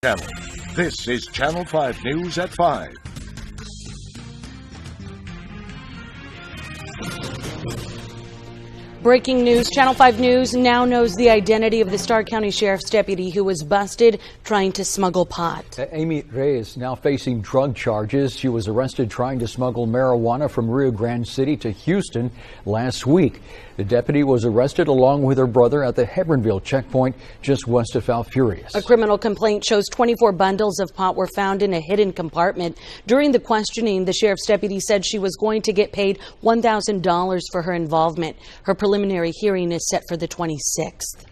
Channel. This is Channel 5 News at 5. Breaking news, Channel 5 News now knows the identity of the Starr County Sheriff's deputy who was busted trying to smuggle pot. Amy Reyes now facing drug charges. She was arrested trying to smuggle marijuana from Rio Grande City to Houston last week. The deputy was arrested along with her brother at the Hebronville checkpoint just west of Falfurrias. A criminal complaint shows 24 bundles of pot were found in a hidden compartment. During the questioning, the sheriff's deputy said she was going to get paid $1,000 for her involvement. Her preliminary hearing is set for the 26th.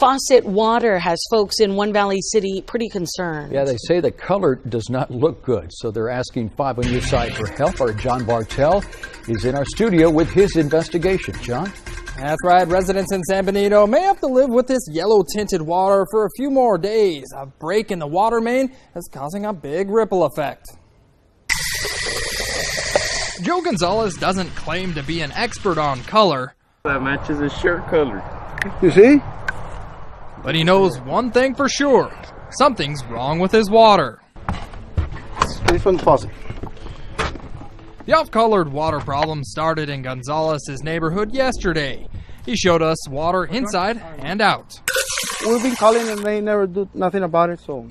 Faucet water has folks in One Valley City pretty concerned. Yeah, they say the color does not look good, so they're asking 5 on your side for help. Our John Bartell is in our studio with his investigation. John? That's right. Residents in San Benito may have to live with this yellow-tinted water for a few more days. A break in the water main is causing a big ripple effect. Joe Gonzalez doesn't claim to be an expert on color. That matches his shirt color. You see? But he knows one thing for sure. Something's wrong with his water. This one's faucet. The off-colored water problem started in Gonzalez's neighborhood yesterday. He showed us water inside and out. We've been calling and they never do nothing about it, so...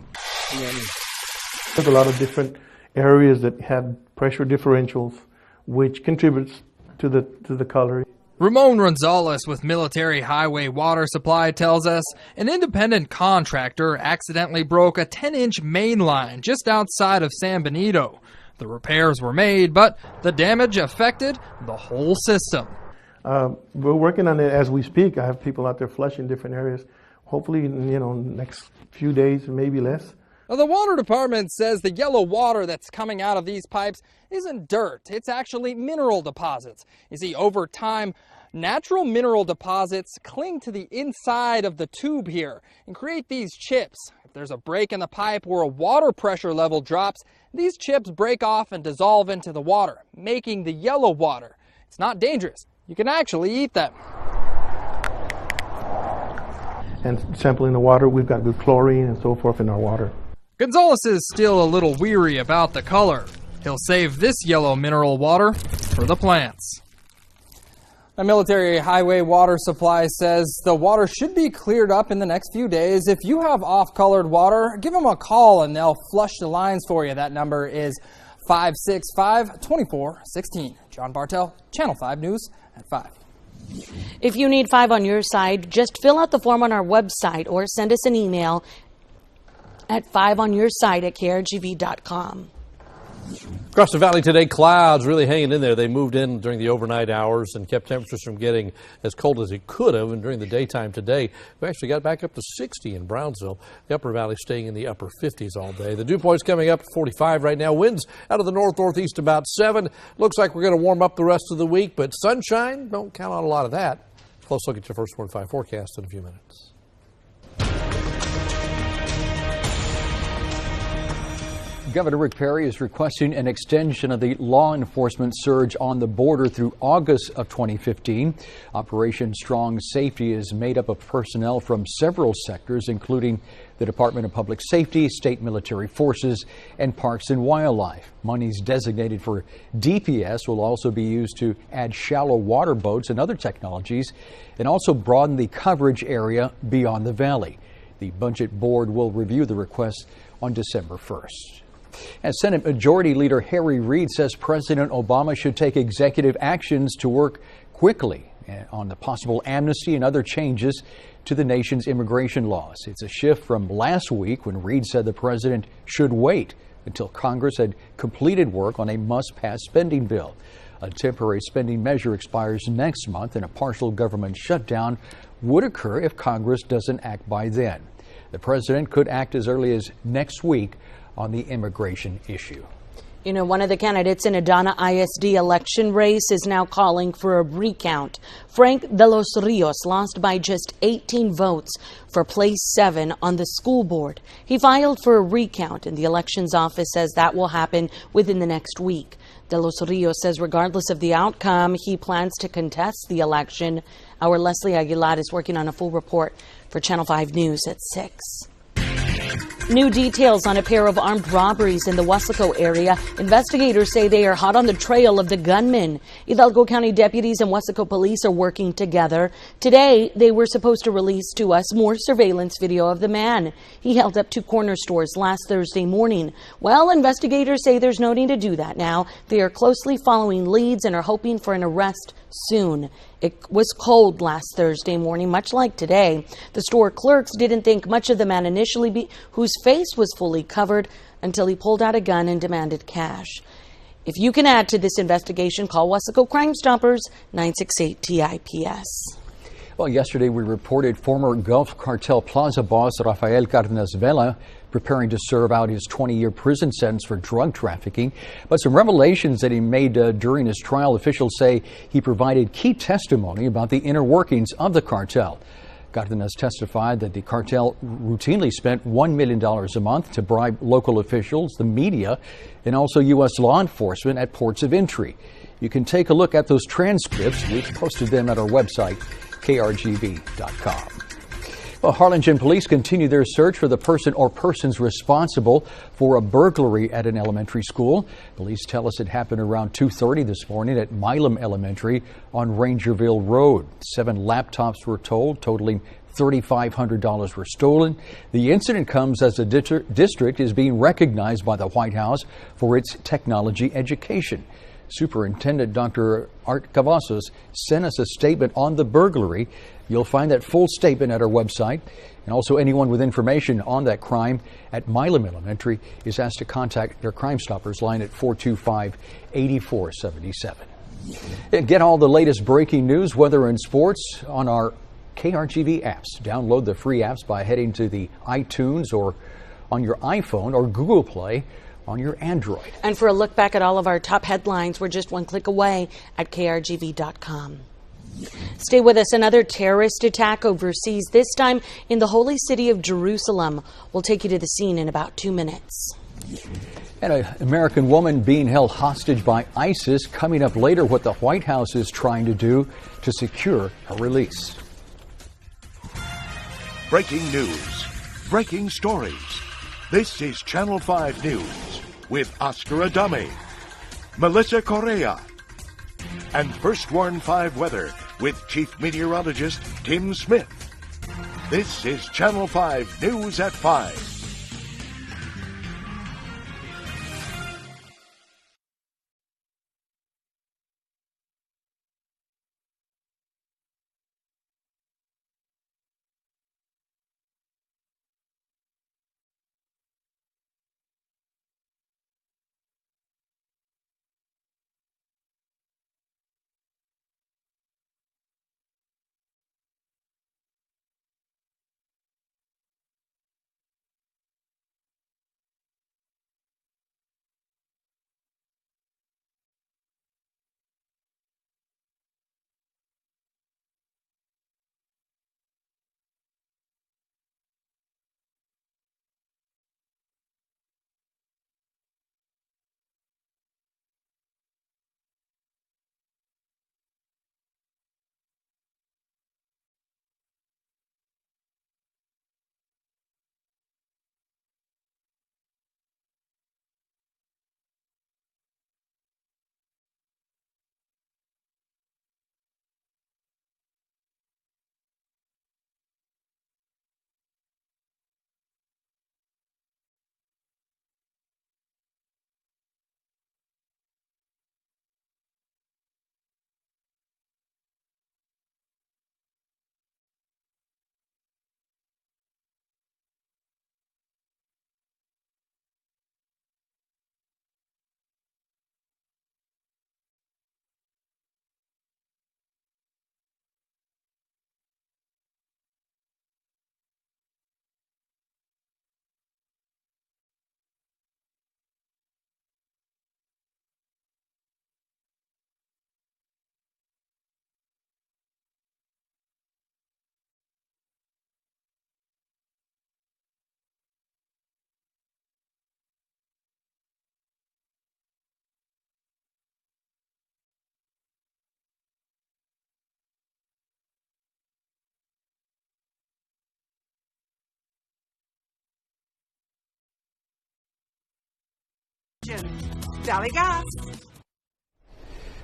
There's a lot of different areas that have pressure differentials, which contributes to the color. Ramon Gonzalez with Military Highway Water Supply tells us an independent contractor accidentally broke a 10-inch main line just outside of San Benito. The repairs were made, but the damage affected the whole system. We're working on it as we speak. I have people out there flushing different areas. Hopefully, next few days, maybe less. Now, the water department says the yellow water that's coming out of these pipes isn't dirt. It's actually mineral deposits. You see, over time, natural mineral deposits cling to the inside of the tube here and create these chips. If there's a break in the pipe or a water pressure level drops, these chips break off and dissolve into the water, making the yellow water. It's not dangerous. You can actually eat them. And sampling the water, we've got good chlorine and so forth in our water. Gonzalez is still a little weary about the color. He'll save this yellow mineral water for the plants. A Military Highway Water Supply says the water should be cleared up in the next few days. If you have off-colored water, give them a call and they'll flush the lines for you. That number is 565-2416. John Bartell, Channel 5 News at 5. If you need 5 on your side, just fill out the form on our website or send us an email at 5onyourside@krgv.com. Across the valley today, clouds really hanging in there. They moved in during the overnight hours and kept temperatures from getting as cold as it could have. And during the daytime today, we actually got back up to 60 in Brownsville. The upper valley staying in the upper 50s all day. The dew point's coming up to 45 right now. Winds out of the north-northeast about 7. Looks like we're going to warm up the rest of the week, but sunshine, don't count on a lot of that. Close look at your first 1-5 forecast in a few minutes. Governor Rick Perry is requesting an extension of the law enforcement surge on the border through August of 2015. Operation Strong Safety is made up of personnel from several sectors, including the Department of Public Safety, State Military Forces, and Parks and Wildlife. Monies designated for DPS will also be used to add shallow water boats and other technologies, and also broaden the coverage area beyond the valley. The Budget Board will review the request on December 1st. And Senate Majority Leader Harry Reid says President Obama should take executive actions to work quickly on the possible amnesty and other changes to the nation's immigration laws. It's a shift from last week when Reid said the president should wait until Congress had completed work on a must-pass spending bill. A temporary spending measure expires next month, and a partial government shutdown would occur if Congress doesn't act by then. The president could act as early as next week on the immigration issue. You know, one of the candidates in Adana ISD election race is now calling for a recount. Frank De Los Rios lost by just 18 votes for place 7 on the school board. He filed for a recount, and the elections office says that will happen within the next week. De Los Rios says regardless of the outcome, he plans to contest the election. Our Leslie Aguilar is working on a full report for Channel 5 News at 6. New details on a pair of armed robberies in the Weslaco area. Investigators say they are hot on the trail of the gunman. Hidalgo County deputies and Weslaco police are working together. Today, they were supposed to release to us more surveillance video of the man. He held up two corner stores last Thursday morning. Well, investigators say there's no need to do that now. They are closely following leads and are hoping for an arrest soon. It was cold last Thursday morning, much like today. The store clerks didn't think much of the man initially, whose face was fully covered, until he pulled out a gun and demanded cash. If you can add to this investigation, call Weslaco Crime Stoppers 968-TIPS. Well, yesterday we reported former Gulf Cartel Plaza boss Rafael Cardenas Vela preparing to serve out his 20-year prison sentence for drug trafficking. But some revelations that he made during his trial, officials say he provided key testimony about the inner workings of the cartel. Cardenas testified that the cartel routinely spent $1 million a month to bribe local officials, the media, and also U.S. law enforcement at ports of entry. You can take a look at those transcripts. We've posted them at our website, krgv.com. Well, Harlingen police continue their search for the person or persons responsible for a burglary at an elementary school. Police tell us it happened around 2:30 this morning at Milam Elementary on Rangerville Road. 7 laptops were totaling $3,500 were stolen. The incident comes as the district is being recognized by the White House for its technology education. Superintendent Dr. Art Cavazos sent us a statement on the burglary. You'll find that full statement at our website. And also anyone with information on that crime at Milam Elementary is asked to contact their Crime Stoppers line at 425-8477. And get all the latest breaking news, weather, and sports on our KRGV apps. Download the free apps by heading to the iTunes or on your iPhone or Google Play on your Android. And for a look back at all of our top headlines, we're just one click away at krgv.com. Stay with us. Another terrorist attack overseas, this time in the holy city of Jerusalem. We'll take you to the scene in about 2 minutes. And an American woman being held hostage by ISIS. Coming up later, what the White House is trying to do to secure her release. Breaking news. Breaking stories. This is Channel 5 News with Oscar Adame, Melissa Correa, and First Warn 5 Weather with Chief Meteorologist Tim Smith. This is Channel 5 News at 5. Valley Gas.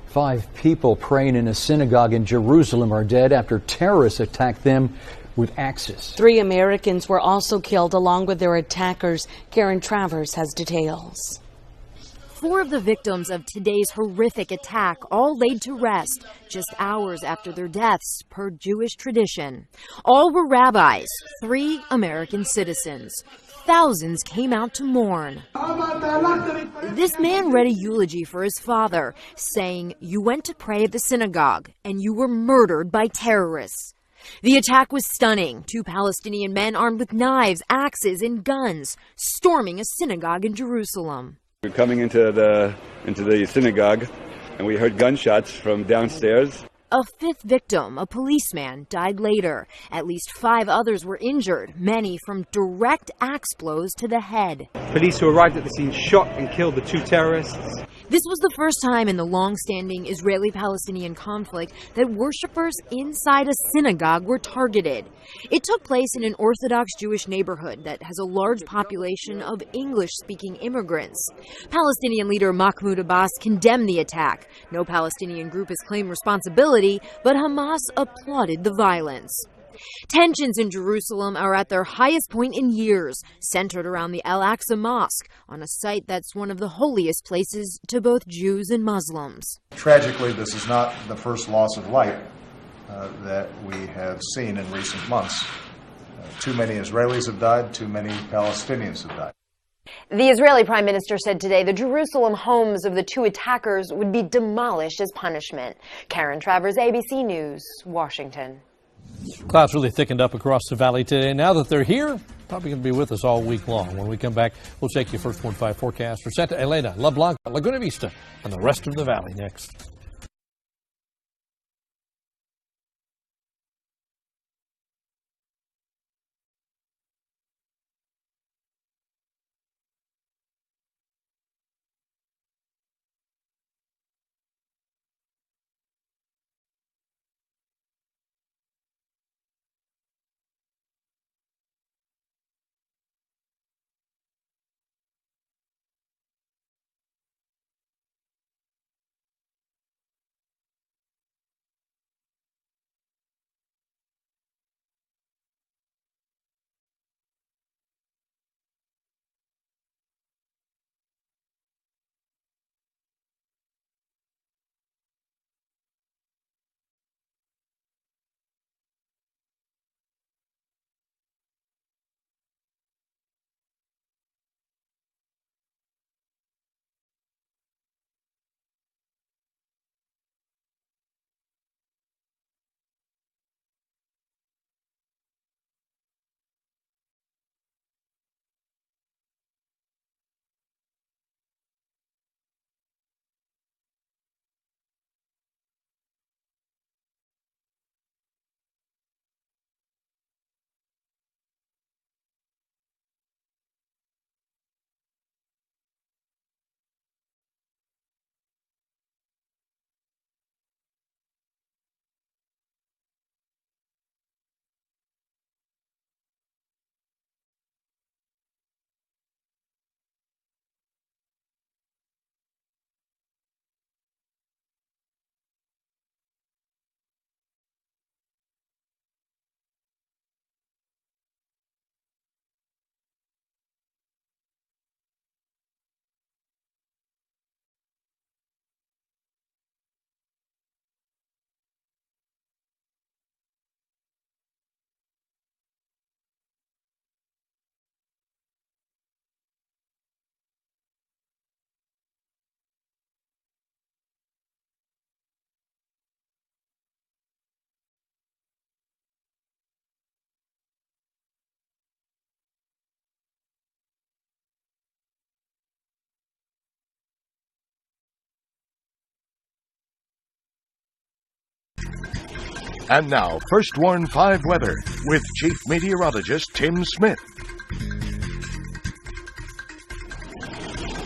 5 people praying in a synagogue in Jerusalem are dead after terrorists attacked them with axes. 3 Americans were also killed along with their attackers. Karen Travers has details. 4 of the victims of today's horrific attack all laid to rest just hours after their deaths, per Jewish tradition. All were rabbis, 3 American citizens. Thousands came out to mourn. This man read a eulogy for his father, saying, "You went to pray at the synagogue, and you were murdered by terrorists." The attack was stunning. 2 Palestinian men armed with knives, axes, and guns, storming a synagogue in Jerusalem. We're coming into the synagogue, and we heard gunshots from downstairs. A 5th victim, a policeman, died later. At least 5 others were injured, many from direct axe blows to the head. Police who arrived at the scene shot and killed the 2 terrorists. This was the first time in the long-standing Israeli-Palestinian conflict that worshippers inside a synagogue were targeted. It took place in an Orthodox Jewish neighborhood that has a large population of English-speaking immigrants. Palestinian leader Mahmoud Abbas condemned the attack. No Palestinian group has claimed responsibility, but Hamas applauded the violence. Tensions in Jerusalem are at their highest point in years, centered around the Al-Aqsa Mosque, on a site that's one of the holiest places to both Jews and Muslims. Tragically, this is not the first loss of life that we have seen in recent months. Too many Israelis have died, too many Palestinians have died. The Israeli Prime Minister said today the Jerusalem homes of the 2 attackers would be demolished as punishment. Karen Travers, ABC News, Washington. Clouds really thickened up across the valley today. Now that they're here, probably going to be with us all week long. When we come back, we'll check your First Warn 5 forecast for Santa Elena, La Blanca, Laguna Vista, and the rest of the valley next. And now, First Warn 5 weather with Chief Meteorologist Tim Smith.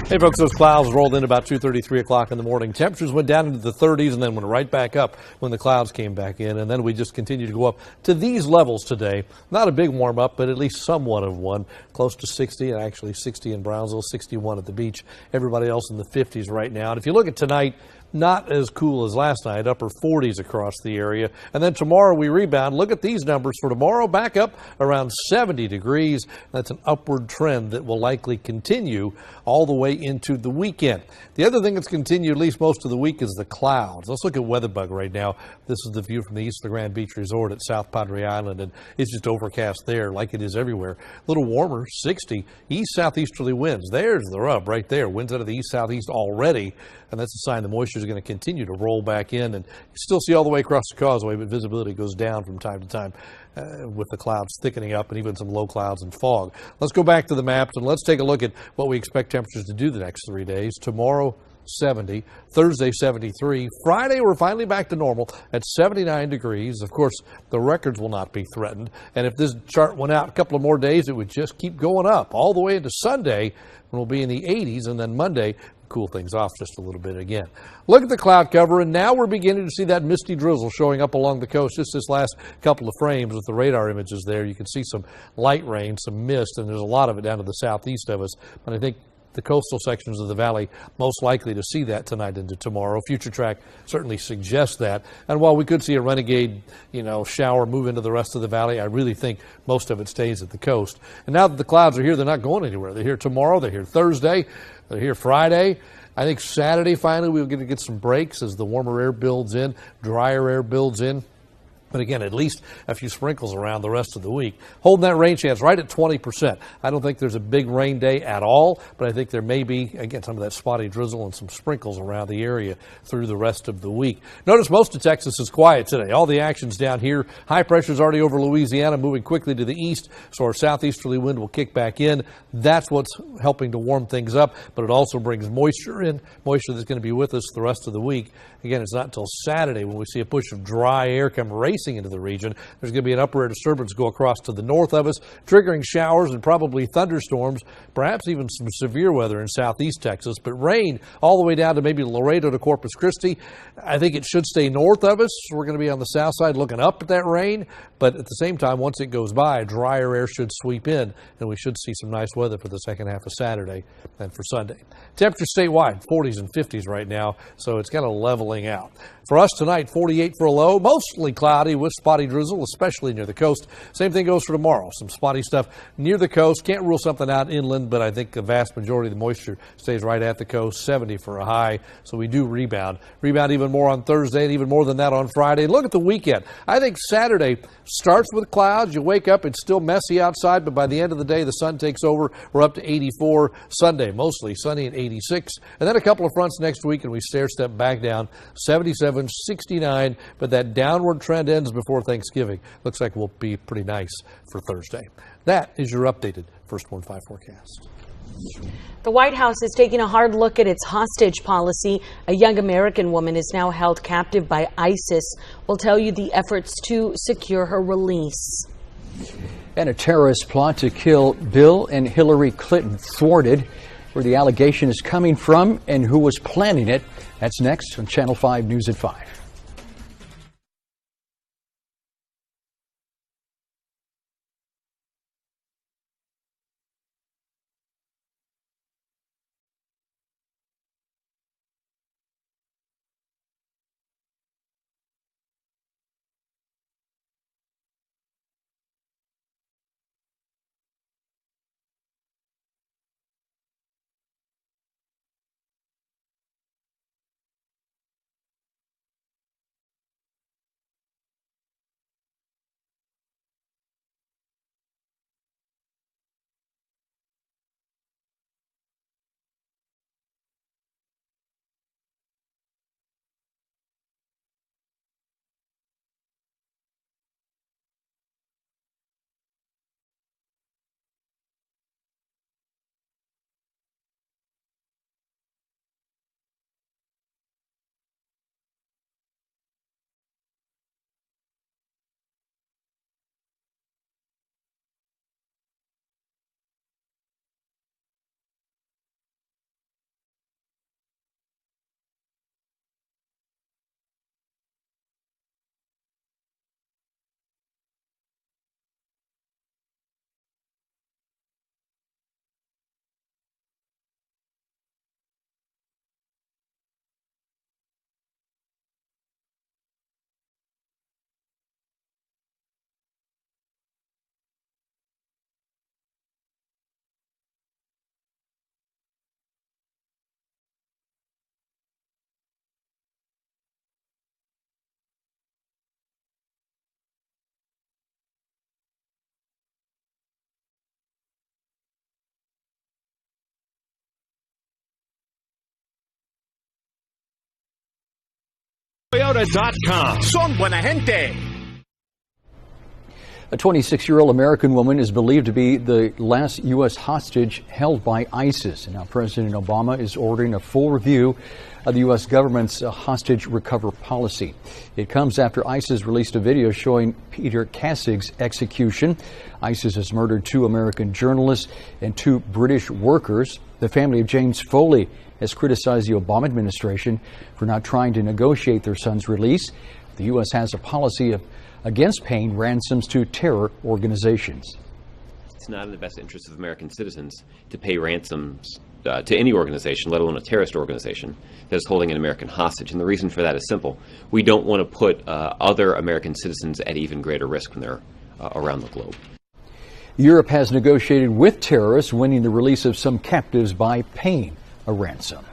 Hey folks, those clouds rolled in about 2:30, 3 o'clock in the morning. Temperatures went down into the 30s and then went right back up when the clouds came back in. And then we just continued to go up to these levels today. Not a big warm up, but at least somewhat of one. Close to 60, and actually 60 in Brownsville, 61 at the beach. Everybody else in the 50s right now. And if you look at tonight, not as cool as last night, upper 40s across the area. And then tomorrow we rebound. Look at these numbers for tomorrow, back up around 70 degrees. That's an upward trend that will likely continue all the way into the weekend. The other thing that's continued at least most of the week is the clouds. Let's look at WeatherBug right now. This is the view from the east of the Grand Beach Resort at South Padre Island, and it's just overcast there like it is everywhere. A little warmer, 60. East-southeasterly winds. There's the rub right there. Winds out of the east-southeast already, and that's a sign the moisture is going to continue to roll back in, and you still see all the way across the causeway, but visibility goes down from time to time with the clouds thickening up and even some low clouds and fog. Let's go back to the maps and let's take a look at what we expect temperatures to do the next 3 days. Tomorrow, 70, Thursday 73, Friday we're finally back to normal at 79 degrees. Of course, the records will not be threatened, and if this chart went out a couple of more days, it would just keep going up all the way into Sunday when we'll be in the 80s, and then Monday cool things off just a little bit again. Look at the cloud cover, and now we're beginning to see that misty drizzle showing up along the coast. Just this last couple of frames with the radar images there, you can see some light rain, some mist, and there's a lot of it down to the southeast of us. But I think the coastal sections of the valley most likely to see that tonight into tomorrow. Future Track certainly suggests that. And while we could see a renegade, shower move into the rest of the valley, I really think most of it stays at the coast. And now that the clouds are here, they're not going anywhere. They're here tomorrow. They're here Thursday. They're here Friday. I think Saturday, finally, we're going to get some breaks as the warmer air builds in, drier air builds in. But again, at least a few sprinkles around the rest of the week. Holding that rain chance right at 20%. I don't think there's a big rain day at all, but I think there may be, again, some of that spotty drizzle and some sprinkles around the area through the rest of the week. Notice most of Texas is quiet today. All the action's down here. High pressure's already over Louisiana, moving quickly to the east, so our southeasterly wind will kick back in. That's what's helping to warm things up, but it also brings moisture in, moisture that's going to be with us the rest of the week. Again, it's not until Saturday when we see a push of dry air come racing into the region. There's going to be an upper air disturbance go across to the north of us, triggering showers and probably thunderstorms, perhaps even some severe weather in southeast Texas, but rain all the way down to maybe Laredo to Corpus Christi. I think it should stay north of us. We're going to be on the south side looking up at that rain, but at the same time, once it goes by, drier air should sweep in, and we should see some nice weather for the second half of Saturday and for Sunday. Temperature statewide, 40s and 50s right now, so it's kind of leveling out. For us tonight, 48 for a low, mostly cloudy with spotty drizzle, especially near the coast. Same thing goes for tomorrow. Some spotty stuff near the coast. Can't rule something out inland, but I think the vast majority of the moisture stays right at the coast. 70 for a high, so we do rebound. Rebound even more on Thursday and even more than that on Friday. Look at the weekend. I think Saturday starts with clouds. You wake up, it's still messy outside, but by the end of the day, the sun takes over. We're up to 84. Sunday, mostly sunny at 86. And then a couple of fronts next week, and we stair-step back down. 77, 69, but that downward trend ends before Thanksgiving. Looks like we'll be pretty nice for Thursday. That is your updated First Warn 5 forecast. The White House is taking a hard look at its hostage policy. A young American woman is now held captive by ISIS. We'll tell you the efforts to secure her release. And a terrorist plot to kill Bill and Hillary Clinton thwarted. Where the allegation is coming from and who was planning it. That's next on Channel 5 News at 5. Toyota.com. Son buena gente. A 26-year-old American woman is believed to be the last U.S. hostage held by ISIS. And now President Obama is ordering a full review of the U.S. government's hostage recovery policy. It comes after ISIS released a video showing Peter Kassig's execution. ISIS has murdered 2 American journalists and 2 British workers. The family of James Foley has criticized the Obama administration for not trying to negotiate their son's release. The U.S. has a policy against paying ransoms to terror organizations. It's not in the best interest of American citizens to pay ransoms to any organization, let alone a terrorist organization that is holding an American hostage. And the reason for that is simple. We don't want to put other American citizens at even greater risk when they're around the globe. Europe has negotiated with terrorists, winning the release of some captives by paying a ransom.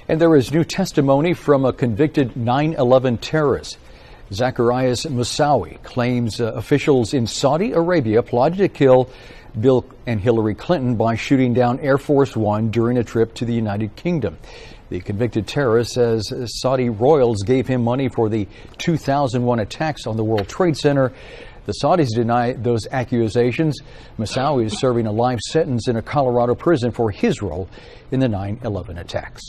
And there is new testimony from a convicted 9/11 terrorist. Zacarias Moussaoui claims officials in Saudi Arabia plotted to kill Bill and Hillary Clinton by shooting down Air Force One during a trip to the United Kingdom. The convicted terrorist says Saudi royals gave him money for the 2001 attacks on the World Trade Center. The Saudis deny those accusations. Moussaoui is serving a life sentence in a Colorado prison for his role in the 9/11 attacks.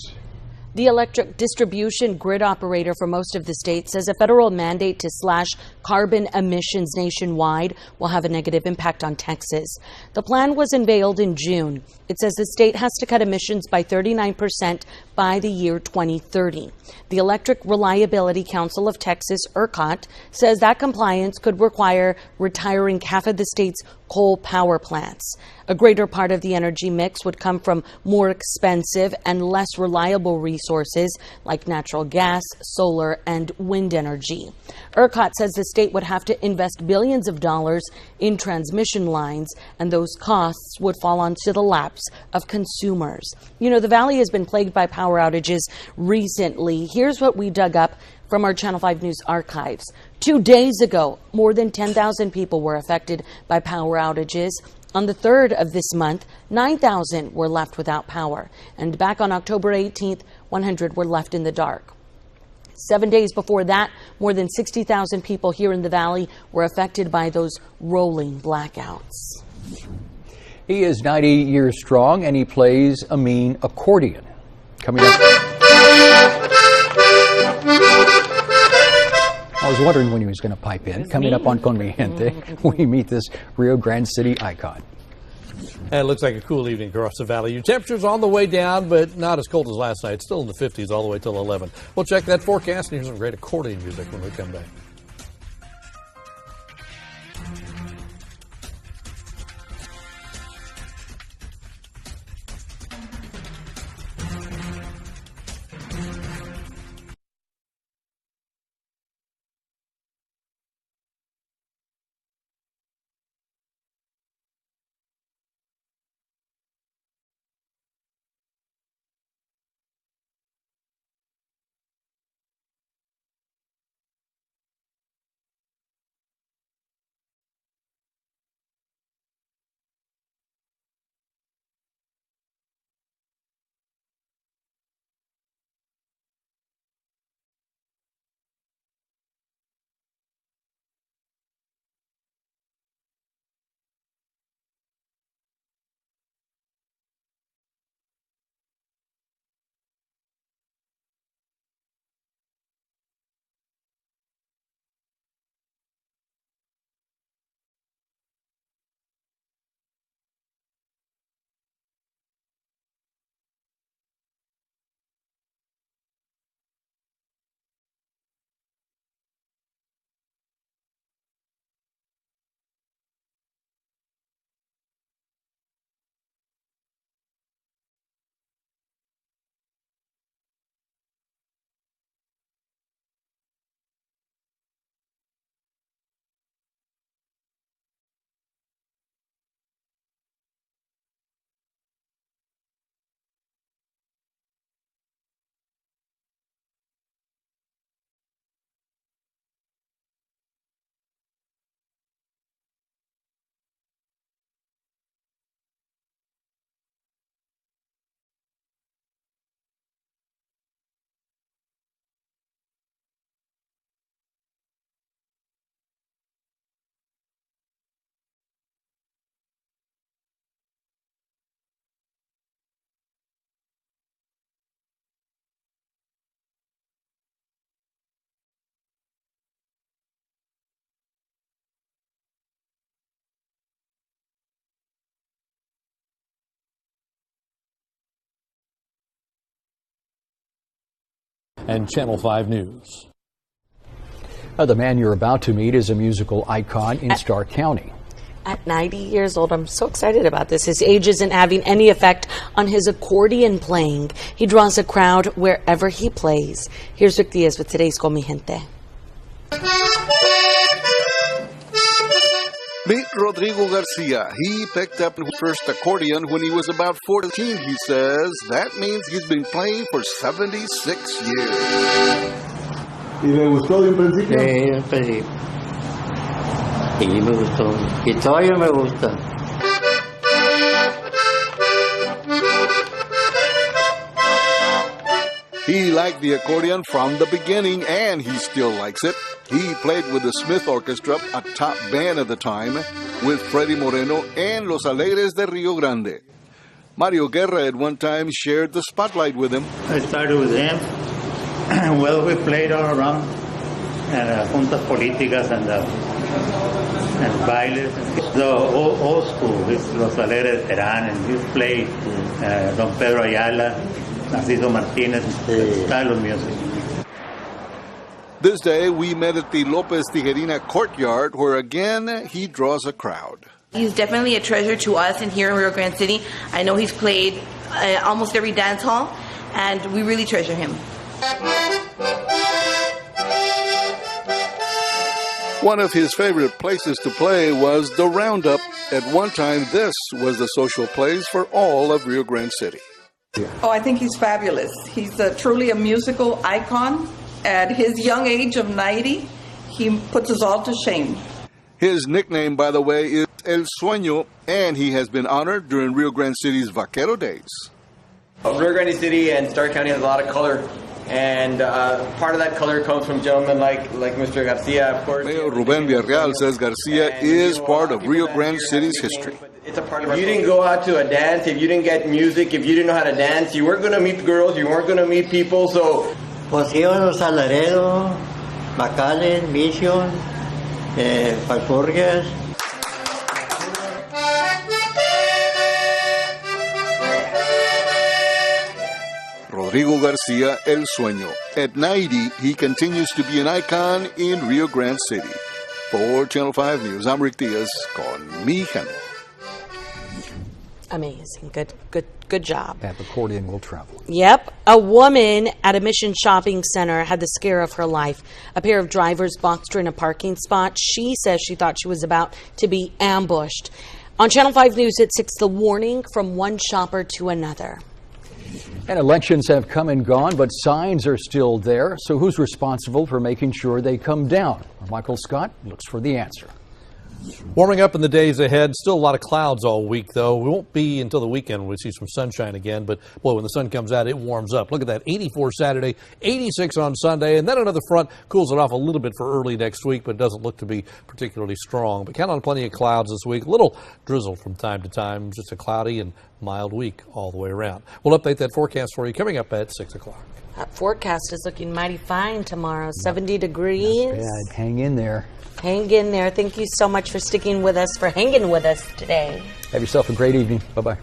The electric distribution grid operator for most of the state says a federal mandate to slash carbon emissions nationwide will have a negative impact on Texas. The plan was unveiled in June. It says the state has to cut emissions by 39% by the year 2030. The Electric Reliability Council of Texas, ERCOT, says that compliance could require retiring half of the state's coal power plants. A greater part of the energy mix would come from more expensive and less reliable resources like natural gas, solar, and wind energy. ERCOT says the state would have to invest billions of dollars in transmission lines, and those costs would fall onto the laps of consumers. You know, the Valley has been plagued by power outages recently. Here's what we dug up from our Channel 5 News archives. 2 days ago, more than 10,000 people were affected by power outages. On the 3rd of this month, 9,000 were left without power. And back on October 18th, 100 were left in the dark. 7 days before that, more than 60,000 people here in the Valley were affected by those rolling blackouts. He is 90 years strong, and he plays a mean accordion. Coming up. I was wondering when he was going to pipe in. Coming up on Con Mi Gente, we meet this Rio Grande City icon. And it looks like a cool evening across the valley. Your temperature's on the way down, but not as cold as last night. Still in the 50s all the way till 11. We'll check that forecast and hear some great accordion music when we come back. and Channel 5 News. The man you're about to meet is a musical icon in Stark County. At 90 years old, I'm so excited about this. His age isn't having any effect on his accordion playing. He draws a crowd wherever he plays. Here's Rick Diaz with today's Con Mi Gente. Meet Rodrigo Garcia. He picked up his first accordion when he was about 14, he says. That means he's been playing for 76 years. ¿Y le gustó de un principio? Sí, de un principio. Sí, me gustó. Y todavía me gusta. He liked the accordion from the beginning, and he still likes it. He played with the Smith Orchestra, a top band at the time, with Freddie Moreno and Los Alegres de Rio Grande. Mario Guerra at one time shared the spotlight with him. I started with him. Well, we played all around and juntas políticas and bailes. The old school, it's Los Alegres de Terán, and we played Don Pedro Ayala, Narciso Martinez, style of music. This day, we met at the Lopez Tijerina courtyard, where again, he draws a crowd. He's definitely a treasure to us in here in Rio Grande City. I know he's played almost every dance hall, and we really treasure him. One of his favorite places to play was the Roundup. At one time, this was the social place for all of Rio Grande City. Oh, I think he's fabulous. He's truly a musical icon. At his young age of 90, he puts us all to shame. His nickname, by the way, is El Sueño, and he has been honored during Rio Grande City's Vaquero Days. Rio Grande City and Stark County has a lot of color, and part of that color comes from gentlemen like Mr. Garcia, of course. Mayor Ruben Villarreal says Garcia is part of Rio Grande City's history. It's a part of. If you didn't go out to a dance, if you didn't get music, if you didn't know how to dance, you weren't going to meet girls, you weren't going to meet people, so... Pues íbamos a Laredo, Macallen, Mission, Falfurrias. Rodrigo Garcia, El Sueño. At 90, he continues to be an icon in Rio Grande City. For Channel 5 News, I'm Rick Diaz, Con Mi Gente. Amazing. Good job. That accordion will travel. Yep. A woman at a Mission shopping center had the scare of her life. A pair of drivers boxed her in a parking spot. She says she thought she was about to be ambushed. On Channel 5 News at 6, the warning from one shopper to another. And elections have come and gone, but signs are still there. So who's responsible for making sure they come down? Michael Scott looks for the answer. Warming up in the days ahead. Still a lot of clouds all week, though. We won't be until the weekend when we see some sunshine again. But, boy, when the sun comes out, it warms up. Look at that, 84 Saturday, 86 on Sunday. And then another front cools it off a little bit for early next week, but doesn't look to be particularly strong. But count on plenty of clouds this week. A little drizzle from time to time. Just a cloudy and mild week all the way around. We'll update that forecast for you coming up at 6 o'clock. That forecast is looking mighty fine tomorrow. 70 degrees. Not bad. Hang in there. Hang in there. Thank you so much for sticking with us, for hanging with us today. Have yourself a great evening. Bye-bye.